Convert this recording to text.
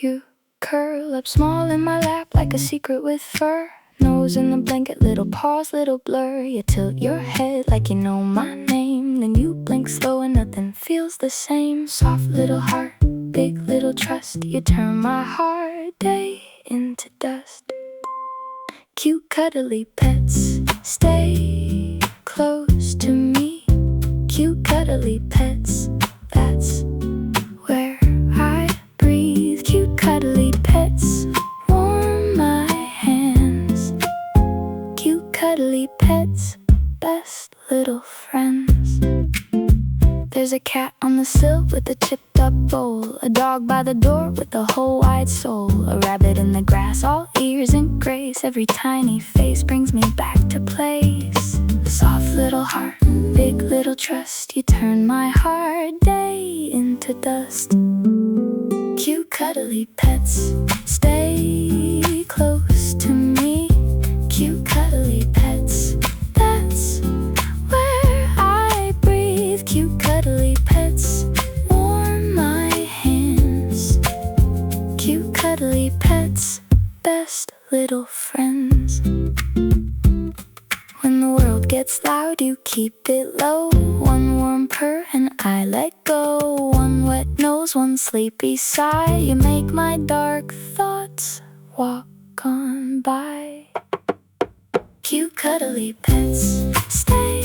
You curl up small in my lap like a secret with fur. Nose in the blanket, little paws, little blur. You tilt your head like you know my name. Then you blink slow and nothing feels the same. Soft little heart, big little trust. You turn my hard day into dust. Cute cuddly pets, stay close to me. Cute cuddly pets, that's where I breathe. Cute cuddly pets, warm my hands. Cute cuddly pets, best little friends. There's a cat on the sill with a chipped up bowl, a dog by the door with a whole wide soul, a rabbit in the grass, all ears and grace. Every tiny face brings me back to place. Soft little heart, big little trust. You turn my hard day into dust. Cute cuddly pets, stay close to me. Cute cuddly pets, that's where I breathe. Cute cuddly pets, warm my hands. Cute cuddly pets, best little friends. When the world gets loud, you keep it low. One warm purr and I let go. One wet nose, one sleepy sigh. You make my dark thoughts walk on by. Cute cuddly pets, stay